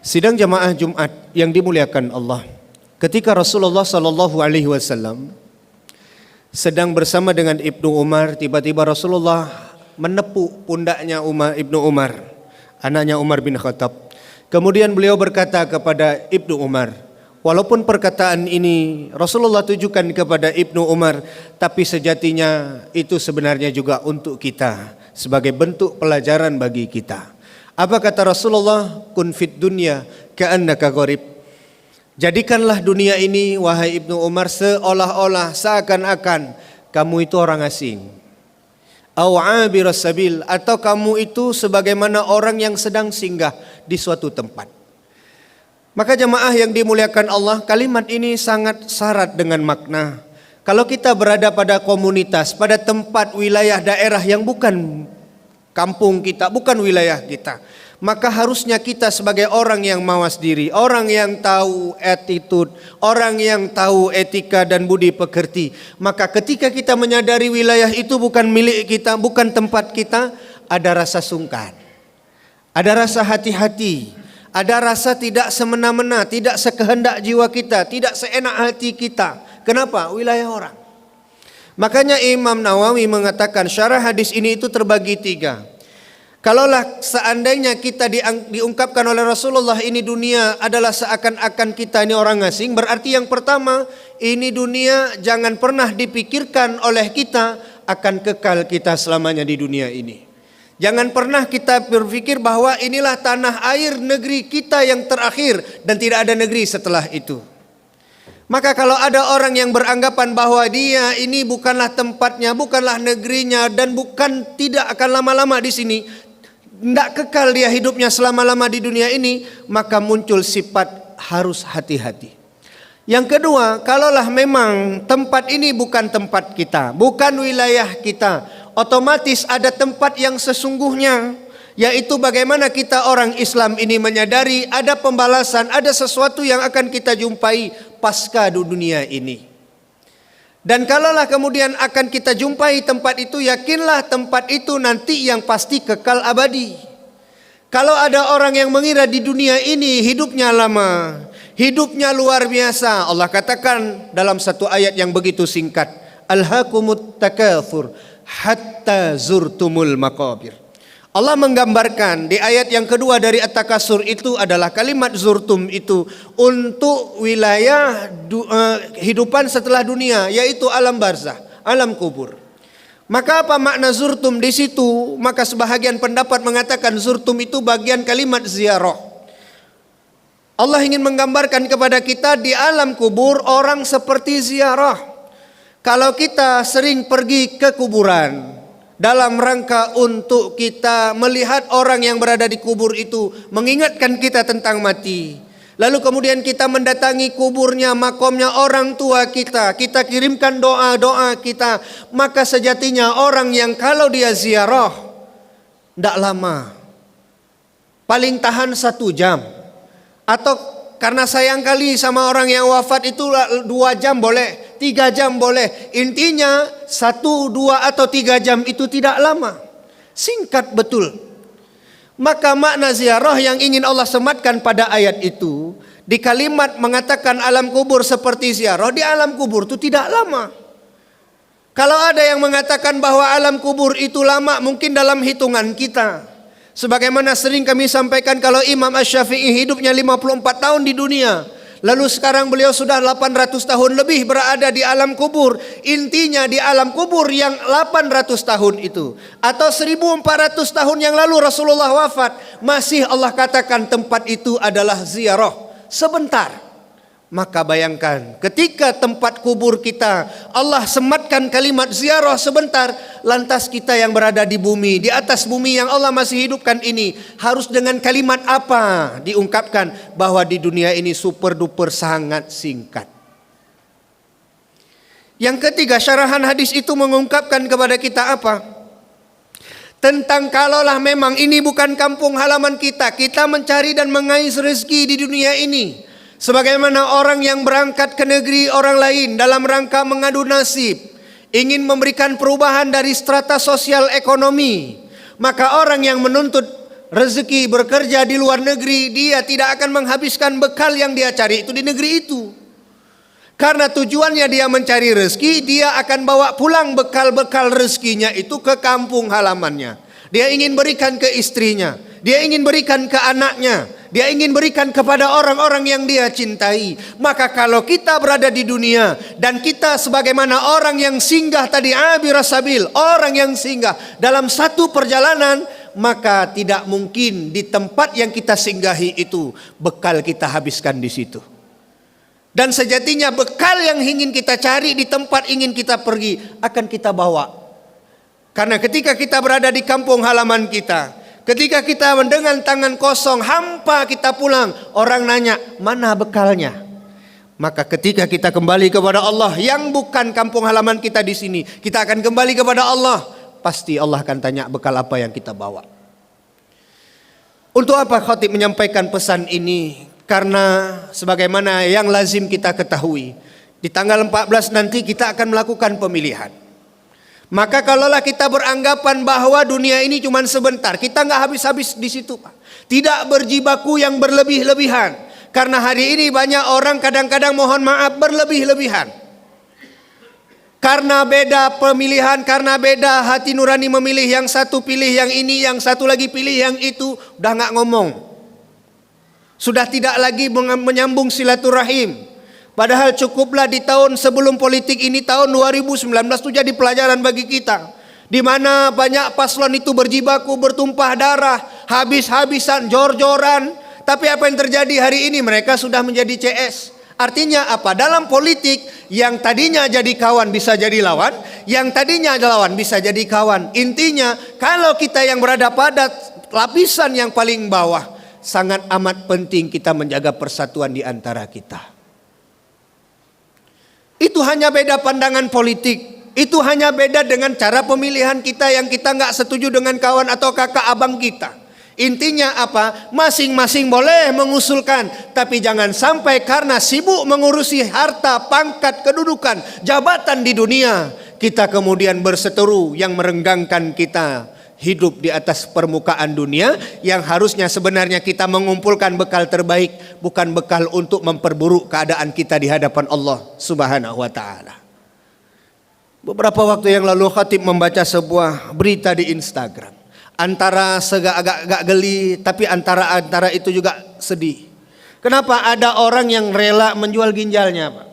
Sidang jamaah Jumat yang dimuliakan Allah. Ketika Rasulullah SAW sedang bersama dengan Ibnu Umar, tiba-tiba Rasulullah menepuk pundaknya Ibnu Umar, anaknya Umar bin Khattab. Kemudian beliau berkata kepada Ibnu Umar, walaupun perkataan ini Rasulullah tujukan kepada Ibnu Umar, tapi sejatinya itu sebenarnya juga untuk kita, sebagai bentuk pelajaran bagi kita. Apa kata Rasulullah? Kun fid dunya ka'annaka gharib. Jadikanlah dunia ini, wahai Ibnu Umar, seolah-olah, seakan-akan kamu itu orang asing. Au 'abiras sabil, atau kamu itu sebagaimana orang yang sedang singgah di suatu tempat. Maka jemaah yang dimuliakan Allah, kalimat ini sangat syarat dengan makna. Kalau kita berada pada komunitas, pada tempat, wilayah, daerah yang bukan kampung kita, bukan wilayah kita, maka harusnya kita sebagai orang yang mawas diri, orang yang tahu attitude, orang yang tahu etika dan budi pekerti. Maka ketika kita menyadari wilayah itu bukan milik kita, bukan tempat kita, ada rasa sungkan, ada rasa hati-hati, ada rasa tidak semena-mena, tidak sekehendak jiwa kita, tidak seenak hati kita. Kenapa? Wilayah orang. Makanya Imam Nawawi mengatakan syarah hadis ini itu terbagi 3. Kalaulah seandainya kita diungkapkan oleh Rasulullah ini dunia adalah seakan-akan kita ini orang asing, berarti yang pertama, ini dunia jangan pernah dipikirkan oleh kita akan kekal kita selamanya di dunia ini. Jangan pernah kita berpikir bahwa inilah tanah air negeri kita yang terakhir dan tidak ada negeri setelah itu. Maka kalau ada orang yang beranggapan bahwa dia ini bukanlah tempatnya, bukanlah negerinya, dan tidak akan lama-lama di sini, tidak kekal dia hidupnya selama-lama di dunia ini, maka muncul sifat harus hati-hati. Yang kedua, kalaulah memang tempat ini bukan tempat kita, bukan wilayah kita, otomatis ada tempat yang sesungguhnya, yaitu bagaimana kita orang Islam ini menyadari ada pembalasan, ada sesuatu yang akan kita jumpai pasca dunia ini. Dan kalaulah kemudian akan kita jumpai tempat itu, yakinlah tempat itu nanti yang pasti kekal abadi. Kalau ada orang yang mengira di dunia ini hidupnya lama, hidupnya luar biasa, Allah katakan dalam satu ayat yang begitu singkat, Alhaakumut takatsur hatta zurtumul maqabir. Allah menggambarkan di ayat yang kedua dari At-Takasur itu adalah kalimat zurtum itu untuk wilayah hidupan setelah dunia, yaitu alam barzah, alam kubur. Maka apa makna zurtum di situ? Maka sebahagian pendapat mengatakan zurtum itu bagian kalimat ziarah. Allah ingin menggambarkan kepada kita di alam kubur orang seperti ziarah. Kalau kita sering pergi ke kuburan dalam rangka untuk kita melihat orang yang berada di kubur itu, mengingatkan kita tentang mati. Lalu kemudian kita mendatangi kuburnya, makomnya orang tua kita, kita kirimkan doa-doa kita. Maka sejatinya orang yang kalau dia ziarah tidak lama, paling tahan 1 jam, atau karena sayang kali sama orang yang wafat itu 2 jam boleh, 3 jam boleh. Intinya 1, 2 atau 3 jam itu tidak lama, singkat betul. Maka makna ziarah yang ingin Allah sematkan pada ayat itu, di kalimat mengatakan alam kubur seperti ziarah, di alam kubur itu tidak lama. Kalau ada yang mengatakan bahwa alam kubur itu lama, mungkin dalam hitungan kita. Sebagaimana sering kami sampaikan, kalau Imam Asy-Syafi'i hidupnya 54 tahun di dunia, lalu sekarang beliau sudah 800 tahun lebih berada di alam kubur. Intinya di alam kubur yang 800 tahun itu, atau 1400 tahun yang lalu Rasulullah wafat, masih Allah katakan tempat itu adalah ziarah sebentar. Maka bayangkan ketika tempat kubur kita Allah sematkan kalimat ziarah sebentar, lantas kita yang berada di bumi, di atas bumi yang Allah masih hidupkan ini, harus dengan kalimat apa diungkapkan bahwa di dunia ini super duper sangat singkat. Yang ketiga, syarahan hadis itu mengungkapkan kepada kita apa? Tentang kalaulah memang ini bukan kampung halaman kita, kita mencari dan mengais rezeki di dunia ini. Sebagaimana orang yang berangkat ke negeri orang lain dalam rangka mengadu nasib, ingin memberikan perubahan dari strata sosial ekonomi, maka orang yang menuntut rezeki bekerja di luar negeri, dia tidak akan menghabiskan bekal yang dia cari itu di negeri itu. Karena tujuannya dia mencari rezeki, dia akan bawa pulang bekal-bekal rezekinya itu ke kampung halamannya. Dia ingin berikan ke istrinya, dia ingin berikan ke anaknya, dia ingin berikan kepada orang-orang yang dia cintai. Maka kalau kita berada di dunia dan kita sebagaimana orang yang singgah tadi, abirus sabil, orang yang singgah dalam satu perjalanan, maka tidak mungkin di tempat yang kita singgahi itu bekal kita habiskan di situ. Dan sejatinya bekal yang ingin kita cari di tempat ingin kita pergi akan kita bawa. Karena ketika kita berada di kampung halaman kita, ketika kita dengan tangan kosong, hampa kita pulang, orang nanya, mana bekalnya? Maka ketika kita kembali kepada Allah yang bukan kampung halaman kita di sini, kita akan kembali kepada Allah. Pasti Allah akan tanya bekal apa yang kita bawa. Untuk apa khatib menyampaikan pesan ini? Karena sebagaimana yang lazim kita ketahui, di tanggal 14 nanti kita akan melakukan pemilihan. Maka kalaulah kita beranggapan bahwa dunia ini cuma sebentar, kita nggak habis-habis di situ, Pak. Tidak berjibaku yang berlebih-lebihan. Karena hari ini banyak orang kadang-kadang mohon maaf berlebih-lebihan. Karena beda pemilihan, karena beda hati nurani memilih, yang satu pilih yang ini, yang satu lagi pilih yang itu, udah nggak ngomong. Sudah tidak lagi menyambung silaturahim. Padahal cukuplah di tahun sebelum politik ini, tahun 2019 itu jadi pelajaran bagi kita. Di mana banyak paslon itu berjibaku, bertumpah darah, habis-habisan, jor-joran. Tapi apa yang terjadi hari ini? Mereka sudah menjadi CS. Artinya apa? Dalam politik yang tadinya jadi kawan bisa jadi lawan, yang tadinya lawan bisa jadi kawan. Intinya kalau kita yang berada pada lapisan yang paling bawah, sangat amat penting kita menjaga persatuan di antara kita. Itu hanya beda pandangan politik. Itu hanya beda dengan cara pemilihan kita yang kita nggak setuju dengan kawan atau kakak abang kita. Intinya apa? Masing-masing boleh mengusulkan, tapi jangan sampai karena sibuk mengurusi harta, pangkat, kedudukan, jabatan di dunia, kita kemudian berseteru yang merenggangkan kita hidup di atas permukaan dunia, yang harusnya sebenarnya kita mengumpulkan bekal terbaik, bukan bekal untuk memperburuk keadaan kita di hadapan Allah Subhanahu wa taala. Beberapa waktu yang lalu khatib membaca sebuah berita di Instagram. Antara agak geli, tapi antara itu juga sedih. Kenapa ada orang yang rela menjual ginjalnya, Pak?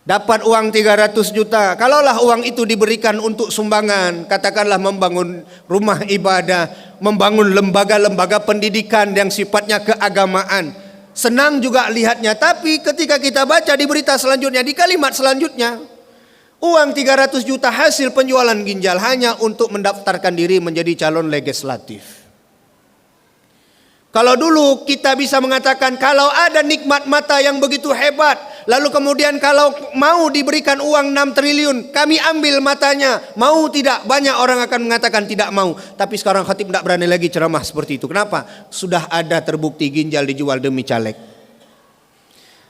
Dapat uang 300 juta. Kalaulah uang itu diberikan untuk sumbangan, katakanlah membangun rumah ibadah, membangun lembaga-lembaga pendidikan yang sifatnya keagamaan, senang juga lihatnya. Tapi ketika kita baca di berita selanjutnya, di kalimat selanjutnya, uang 300 juta hasil penjualan ginjal hanya untuk mendaftarkan diri menjadi calon legislatif. Kalau dulu kita bisa mengatakan kalau ada nikmat mata yang begitu hebat, lalu kemudian kalau mau diberikan uang 6 triliun, kami ambil matanya, mau tidak? Banyak orang akan mengatakan tidak mau. Tapi sekarang khatib tidak berani lagi ceramah seperti itu. Kenapa? Sudah ada terbukti ginjal dijual demi caleg.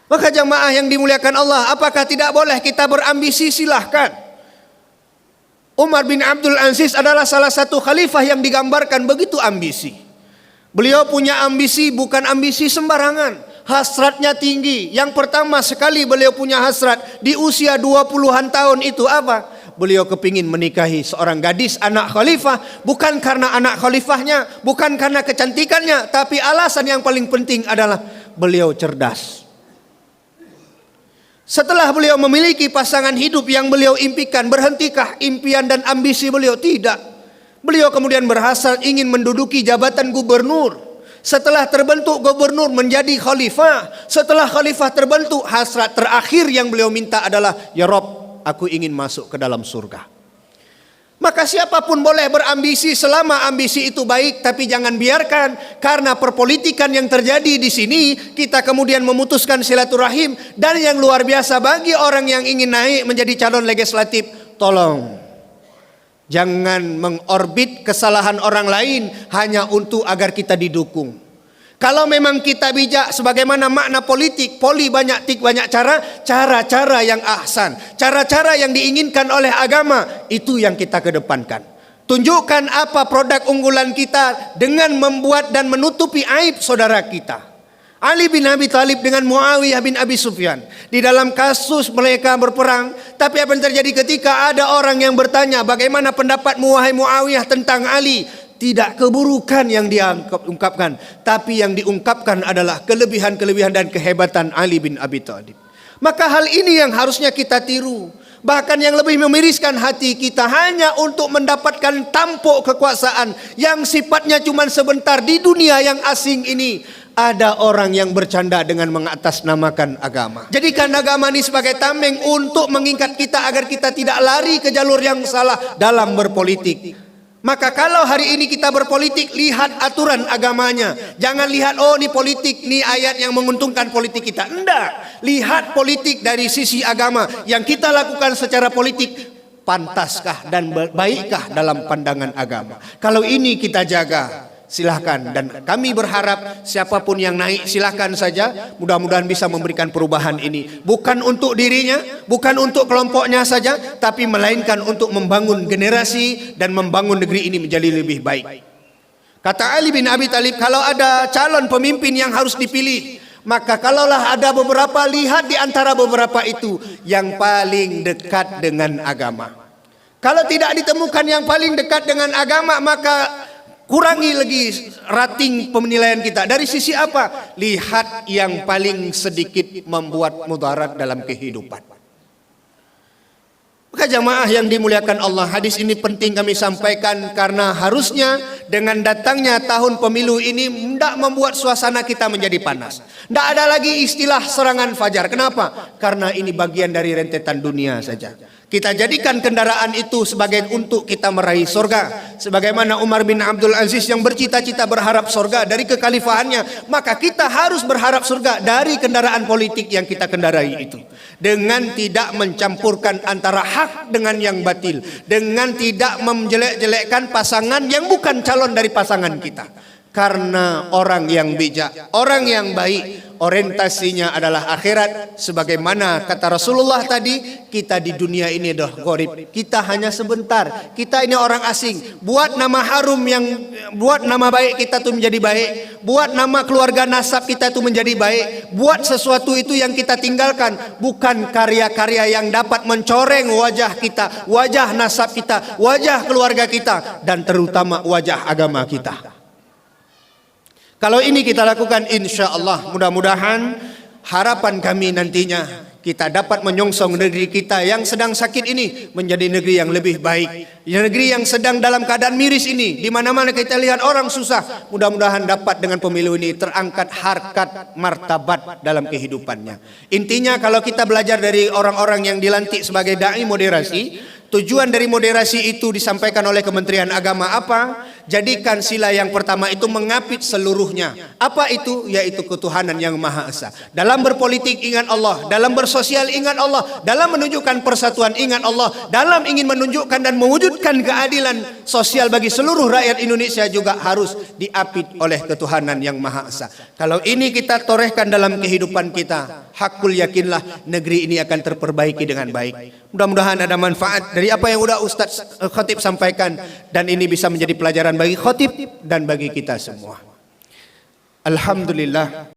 Maka jamaah yang dimuliakan Allah, apakah tidak boleh kita berambisi? Silahkan. Umar bin Abdul Aziz adalah salah satu khalifah yang digambarkan begitu ambisi. Beliau punya ambisi, bukan ambisi sembarangan. Hasratnya tinggi. Yang pertama sekali beliau punya hasrat di usia 20-an tahun itu apa? Beliau kepingin menikahi seorang gadis anak khalifah. Bukan karena anak khalifahnya, bukan karena kecantikannya, tapi alasan yang paling penting adalah beliau cerdas. Setelah beliau memiliki pasangan hidup yang beliau impikan, berhentikah impian dan ambisi beliau? Tidak. Beliau kemudian berhasrat ingin menduduki jabatan gubernur. Setelah terbentuk gubernur menjadi khalifah. Setelah khalifah terbentuk, hasrat terakhir yang beliau minta adalah, ya Rob, aku ingin masuk ke dalam surga. Maka siapapun boleh berambisi selama ambisi itu baik, tapi jangan biarkan karena perpolitikan yang terjadi di sini kita kemudian memutuskan silaturahim. Dan yang luar biasa bagi orang yang ingin naik menjadi calon legislatif, tolong jangan mengorbit kesalahan orang lain hanya untuk agar kita didukung. Kalau memang kita bijak sebagaimana makna politik, poli banyak tik banyak cara, cara-cara yang ahsan, cara-cara yang diinginkan oleh agama, itu yang kita kedepankan. Tunjukkan apa produk unggulan kita dengan membuat dan menutupi aib saudara kita. Ali bin Abi Thalib dengan Muawiyah bin Abi Sufyan di dalam kasus mereka berperang. Tapi apa yang terjadi ketika ada orang yang bertanya, bagaimana pendapatmu wahai Muawiyah tentang Ali? Tidak keburukan yang dia ungkapkan, tapi yang diungkapkan adalah kelebihan-kelebihan dan kehebatan Ali bin Abi Thalib. Maka hal ini yang harusnya kita tiru. Bahkan yang lebih memiriskan hati kita hanya untuk mendapatkan tampuk kekuasaan yang sifatnya cuma sebentar di dunia yang asing ini. Ada orang yang bercanda dengan mengatasnamakan agama. Jadikan agama ini sebagai tameng untuk mengikat kita agar kita tidak lari ke jalur yang salah dalam berpolitik. Maka kalau hari ini kita berpolitik, lihat aturan agamanya. Jangan lihat, oh ini politik, ini ayat yang menguntungkan politik kita. Enggak. Lihat politik dari sisi agama. Yang kita lakukan secara politik, pantaskah dan baikkah dalam pandangan agama. Kalau ini kita jaga, silahkan. Dan kami berharap siapapun yang naik silahkan saja. Mudah-mudahan bisa memberikan perubahan ini. Bukan untuk dirinya, bukan untuk kelompoknya saja, tapi melainkan untuk membangun generasi dan membangun negeri ini menjadi lebih baik. Kata Ali bin Abi Thalib, kalau ada calon pemimpin yang harus dipilih, maka kalaulah ada beberapa, lihat di antara beberapa itu yang paling dekat dengan agama. Kalau tidak ditemukan yang paling dekat dengan agama, maka kurangi lagi rating penilaian kita. Dari sisi apa? Lihat yang paling sedikit membuat mudarat dalam kehidupan. Maka jamaah yang dimuliakan Allah, hadis ini penting kami sampaikan karena harusnya dengan datangnya tahun pemilu ini tidak membuat suasana kita menjadi panas. Tidak ada lagi istilah serangan fajar. Kenapa? Karena ini bagian dari rentetan dunia saja. Kita jadikan kendaraan itu sebagai untuk kita meraih surga. Sebagaimana Umar bin Abdul Aziz yang bercita-cita berharap surga dari kekhalifahannya, maka kita harus berharap surga dari kendaraan politik yang kita kendarai itu. Dengan tidak mencampurkan antara hak dengan yang batil, dengan tidak menjelek-jelekkan pasangan yang bukan calon dari pasangan kita. Karena orang yang bijak, orang yang baik, orientasinya adalah akhirat. Sebagaimana kata Rasulullah tadi, kita di dunia ini adalah gharib. Kita hanya sebentar. Kita ini orang asing. Buat nama harum yang, buat nama baik kita itu menjadi baik. Buat nama keluarga nasab kita itu menjadi baik. Buat sesuatu itu yang kita tinggalkan. Bukan karya-karya yang dapat mencoreng wajah kita, wajah nasab kita, wajah keluarga kita, dan terutama wajah agama kita. Kalau ini kita lakukan, insya Allah mudah-mudahan harapan kami nantinya kita dapat menyongsong negeri kita yang sedang sakit ini menjadi negeri yang lebih baik. Negeri yang sedang dalam keadaan miris ini, di mana-mana kita lihat orang susah, mudah-mudahan dapat dengan pemilu ini terangkat harkat martabat dalam kehidupannya. Intinya kalau kita belajar dari orang-orang yang dilantik sebagai dai moderasi, tujuan dari moderasi itu disampaikan oleh Kementerian Agama apa? Jadikan sila yang pertama itu mengapit seluruhnya. Apa itu? Yaitu ketuhanan yang Maha Esa. Dalam berpolitik ingat Allah, dalam bersosial ingat Allah, dalam menunjukkan persatuan ingat Allah, dalam ingin menunjukkan dan mewujudkan keadilan sosial bagi seluruh rakyat Indonesia juga harus diapit oleh ketuhanan yang Maha Esa. Kalau ini kita torehkan dalam kehidupan kita, hakul yakinlah negeri ini akan terperbaiki dengan baik. Mudah-mudahan ada manfaat dari apa yang sudah Ustaz Khatib sampaikan, dan ini bisa menjadi pelajaran bagi Khatib dan bagi kita semua. Alhamdulillah.